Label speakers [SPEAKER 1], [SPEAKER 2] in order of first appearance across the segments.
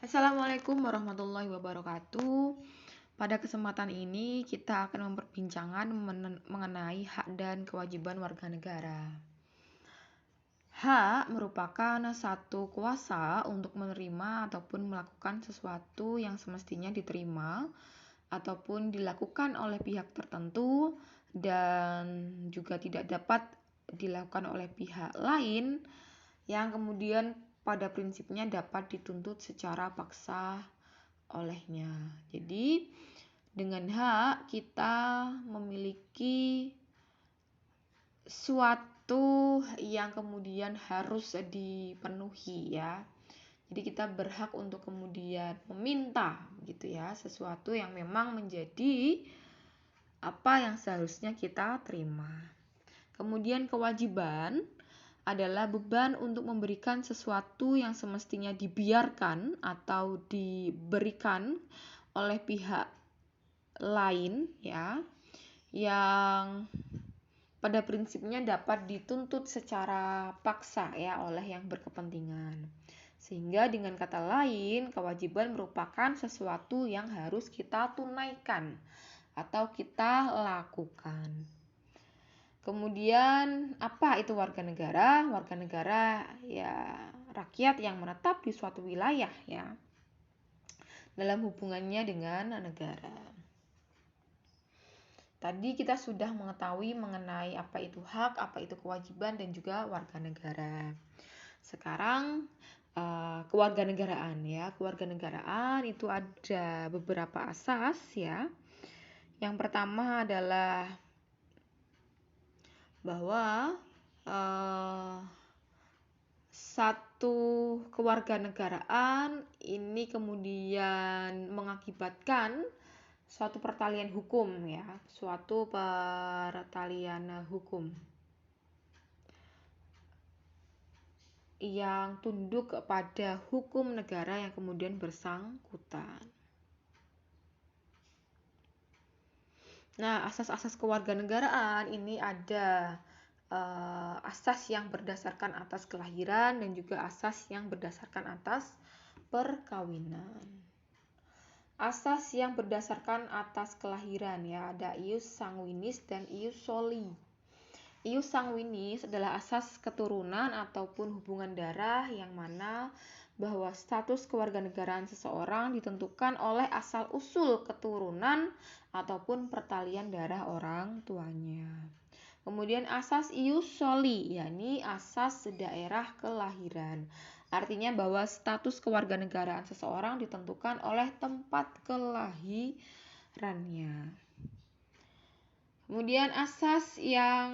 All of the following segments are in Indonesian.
[SPEAKER 1] Assalamualaikum warahmatullahi wabarakatuh. Pada kesempatan ini kita akan memperbincangkan mengenai hak dan kewajiban warga negara. Hak merupakan satu kuasa untuk menerima ataupun melakukan sesuatu yang semestinya diterima ataupun dilakukan oleh pihak tertentu dan juga tidak dapat dilakukan oleh pihak lain yang kemudian pada prinsipnya dapat dituntut secara paksa olehnya. Jadi dengan hak kita memiliki suatu yang kemudian harus dipenuhi ya. Jadi kita berhak untuk kemudian meminta gitu ya, sesuatu yang memang menjadi apa yang seharusnya kita terima. Kemudian kewajiban adalah beban untuk memberikan sesuatu yang semestinya dibiarkan atau diberikan oleh pihak lain ya, yang pada prinsipnya dapat dituntut secara paksa ya oleh yang berkepentingan. Sehingga dengan kata lain, kewajiban merupakan sesuatu yang harus kita tunaikan atau kita lakukan. Kemudian apa itu warga negara? Warga negara ya rakyat yang menetap di suatu wilayah ya dalam hubungannya dengan negara. Tadi kita sudah mengetahui mengenai apa itu hak, apa itu kewajiban dan juga warga negara. Sekarang kewarganegaraan ya. Kewarganegaraan itu ada beberapa asas ya. Yang pertama adalah bahwa satu kewarganegaraan ini kemudian mengakibatkan suatu pertalian hukum ya, suatu pertalian hukum yang tunduk pada hukum negara yang kemudian bersangkutan. Nah, asas-asas kewarganegaraan ini ada asas yang berdasarkan atas kelahiran dan juga asas yang berdasarkan atas perkawinan. Asas yang berdasarkan atas kelahiran ya, ada ius sanguinis dan ius soli. Ius sanguinis adalah asas keturunan ataupun hubungan darah yang mana bahwa status kewarganegaraan seseorang ditentukan oleh asal-usul keturunan ataupun pertalian darah orang tuanya. Kemudian asas ius soli, yakni asas daerah kelahiran. Artinya bahwa status kewarganegaraan seseorang ditentukan oleh tempat kelahirannya. Kemudian asas yang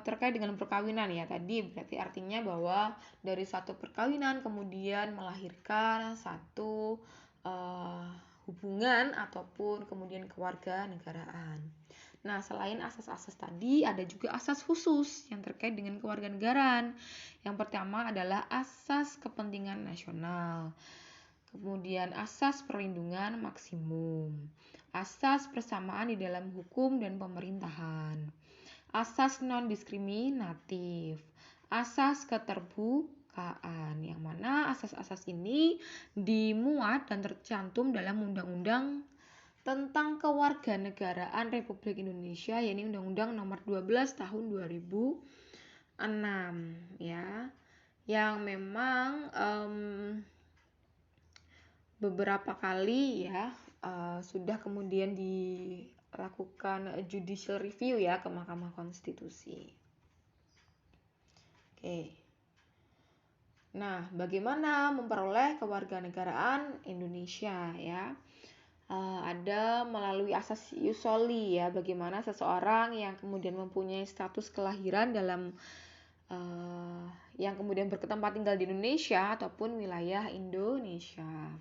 [SPEAKER 1] terkait dengan perkawinan ya tadi berarti artinya bahwa dari satu perkawinan kemudian melahirkan satu hubungan ataupun kemudian kewarganegaraan. Nah, selain asas-asas tadi ada juga asas khusus yang terkait dengan kewarganegaraan. Yang pertama adalah asas kepentingan nasional. Kemudian asas perlindungan maksimum, asas persamaan di dalam hukum dan pemerintahan, asas non-diskriminatif, asas keterbukaan, yang mana asas-asas ini dimuat dan tercantum dalam Undang-Undang tentang Kewarganegaraan Republik Indonesia, yakni Undang-Undang Nomor 12 Tahun 2006 ya, yang memang beberapa kali ya sudah kemudian dilakukan judicial review ya ke Mahkamah Konstitusi. Oke. Nah, bagaimana memperoleh kewarganegaraan Indonesia ya? Ada melalui asas ius soli ya, bagaimana seseorang yang kemudian mempunyai status kelahiran dalam yang kemudian bertempat tinggal di Indonesia ataupun wilayah Indonesia.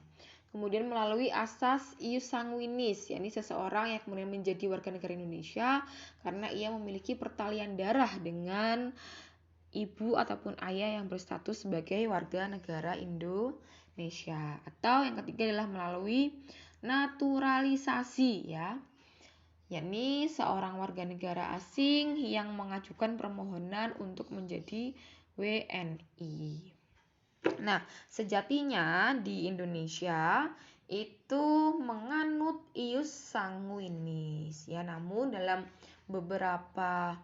[SPEAKER 1] Kemudian melalui asas ius sanguinis, yakni seseorang yang kemudian menjadi warga negara Indonesia karena ia memiliki pertalian darah dengan ibu ataupun ayah yang berstatus sebagai warga negara Indonesia. Atau yang ketiga adalah melalui naturalisasi ya, yakni seorang warga negara asing yang mengajukan permohonan untuk menjadi WNI. Nah, sejatinya di Indonesia itu menganut ius sanguinis ya, namun dalam beberapa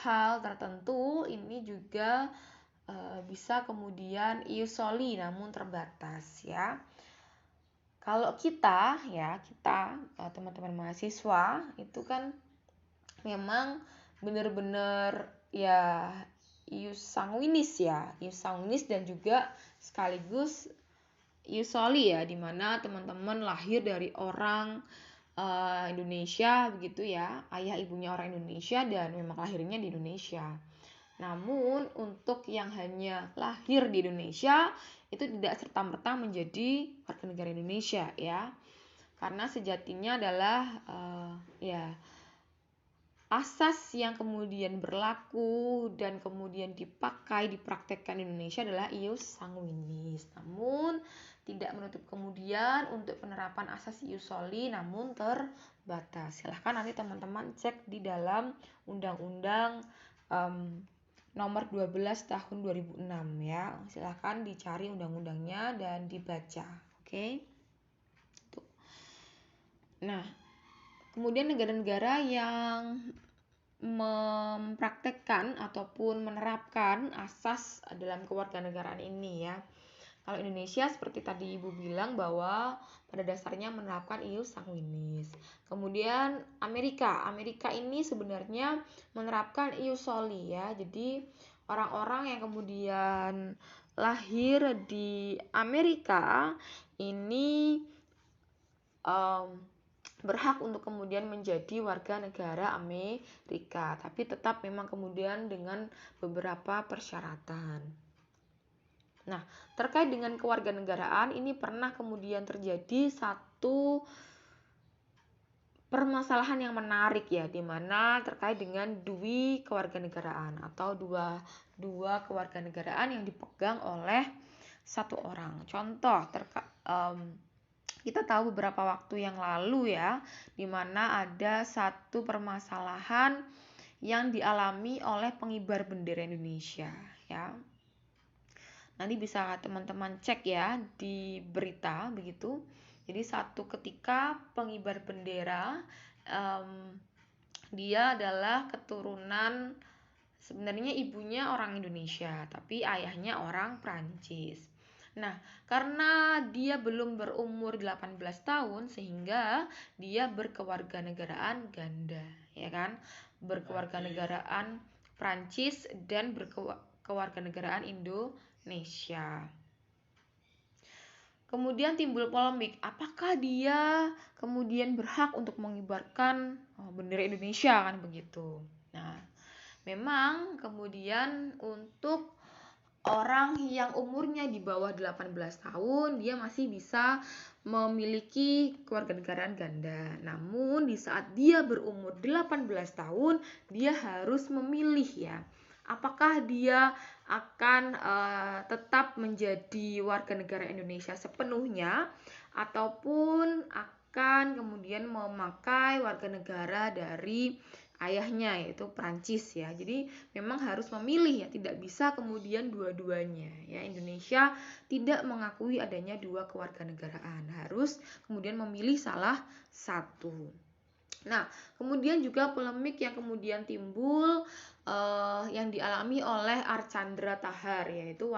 [SPEAKER 1] hal tertentu ini juga bisa kemudian ius soli namun terbatas ya. Kalau kita teman-teman mahasiswa itu kan memang benar-benar ya ius sanguinis dan juga sekaligus ius soli ya, dimana teman-teman lahir dari orang Indonesia begitu ya, ayah ibunya orang Indonesia dan memang lahirnya di Indonesia. Namun untuk yang hanya lahir di Indonesia itu tidak serta-merta menjadi warga negara Indonesia ya, karena sejatinya adalah asas yang kemudian berlaku dan kemudian dipraktekkan di Indonesia adalah ius sanguinis. Namun tidak menutup kemudian untuk penerapan asas ius soli namun terbatas. Silahkan nanti teman-teman cek di dalam Undang-Undang nomor 12 tahun 2006 ya. Silahkan dicari undang-undangnya dan dibaca. Oke. Tuh. Nah, kemudian negara-negara yang mempraktekkan ataupun menerapkan asas dalam kewarganegaraan ini ya. Kalau Indonesia seperti tadi Ibu bilang bahwa pada dasarnya menerapkan ius sanguinis. Kemudian Amerika ini sebenarnya menerapkan ius soli ya. Jadi orang-orang yang kemudian lahir di Amerika ini berhak untuk kemudian menjadi warga negara Amerika, tapi tetap memang kemudian dengan beberapa persyaratan. Nah, terkait dengan kewarganegaraan ini pernah kemudian terjadi satu permasalahan yang menarik ya, di mana terkait dengan dui kewarganegaraan atau dua kewarganegaraan yang dipegang oleh satu orang. Contoh kita tahu beberapa waktu yang lalu ya, di mana ada satu permasalahan yang dialami oleh pengibar bendera Indonesia ya. Nanti bisa teman-teman cek ya di berita begitu. Jadi satu ketika pengibar bendera dia adalah keturunan, sebenarnya ibunya orang Indonesia tapi ayahnya orang Prancis. Nah, karena dia belum berumur 18 tahun sehingga dia berkewarganegaraan ganda, ya kan? Berkewarganegaraan Prancis dan berkewarganegaraan Indonesia. Kemudian timbul polemik, apakah dia kemudian berhak untuk mengibarkan bendera Indonesia kan begitu. Nah, memang kemudian untuk orang yang umurnya di bawah 18 tahun dia masih bisa memiliki kewarganegaraan ganda. Namun di saat dia berumur 18 tahun dia harus memilih ya, apakah dia akan tetap menjadi warga negara Indonesia sepenuhnya ataupun akan kemudian memakai warga negara dari ayahnya yaitu Prancis ya. Jadi memang harus memilih ya, tidak bisa kemudian dua-duanya ya. Indonesia tidak mengakui adanya dua kewarganegaraan, harus kemudian memilih salah satu. Nah, kemudian juga polemik yang kemudian timbul yang dialami oleh Archandra Tahar, yaitu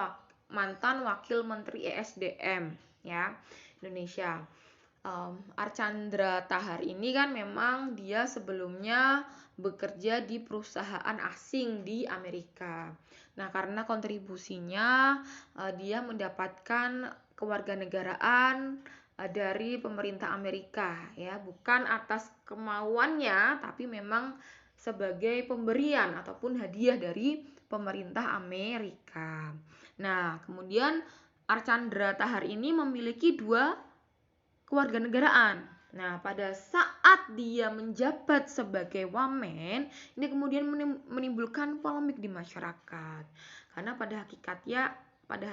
[SPEAKER 1] mantan Wakil Menteri ESDM ya Indonesia. Archandra Tahar ini kan memang dia sebelumnya bekerja di perusahaan asing di Amerika. Nah, karena kontribusinya dia mendapatkan kewarganegaraan dari pemerintah Amerika ya, bukan atas kemauannya tapi memang sebagai pemberian ataupun hadiah dari pemerintah Amerika. Nah, kemudian Archandra Tahar ini memiliki dua kewarganegaraan. Nah, pada saat dia menjabat sebagai wamen, ini kemudian menimbulkan polemik di masyarakat. Karena pada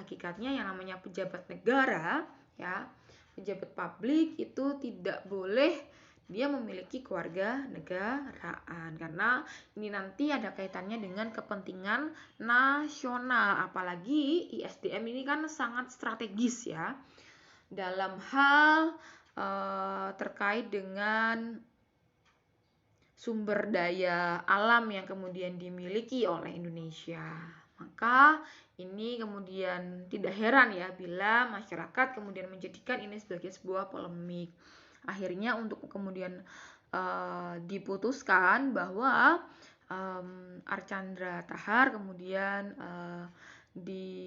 [SPEAKER 1] hakikatnya yang namanya pejabat negara ya, pejabat publik itu tidak boleh dia memiliki kewarganegaraan, karena ini nanti ada kaitannya dengan kepentingan nasional. Apalagi ISDM ini kan sangat strategis ya dalam hal terkait dengan sumber daya alam yang kemudian dimiliki oleh Indonesia. Maka ini kemudian tidak heran ya bila masyarakat kemudian menjadikan ini sebagai sebuah polemik. Akhirnya untuk kemudian diputuskan bahwa Archandra Tahar kemudian diputus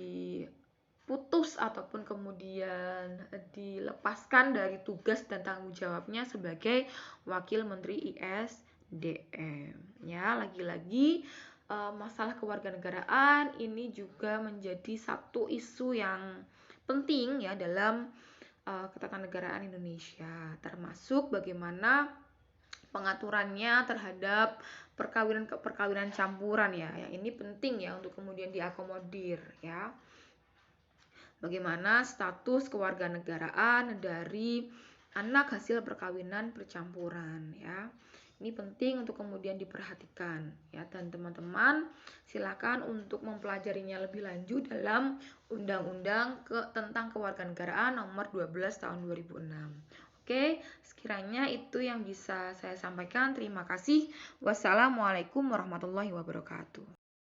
[SPEAKER 1] ataupun kemudian dilepaskan dari tugas dan tanggung jawabnya sebagai Wakil Menteri ISDM. Ya, lagi-lagi masalah kewarganegaraan ini juga menjadi satu isu yang penting ya dalam ketatanegaraan Indonesia, termasuk bagaimana pengaturannya terhadap perkawinan campuran ya. Ini penting ya untuk kemudian diakomodir ya. Bagaimana status kewarganegaraan dari anak hasil perkawinan percampuran ya. Ini penting untuk kemudian diperhatikan ya, dan teman-teman silakan untuk mempelajarinya lebih lanjut dalam Undang-Undang tentang Kewarganegaraan nomor 12 tahun 2006. Oke, sekiranya itu yang bisa saya sampaikan. Terima kasih. Wassalamualaikum warahmatullahi wabarakatuh.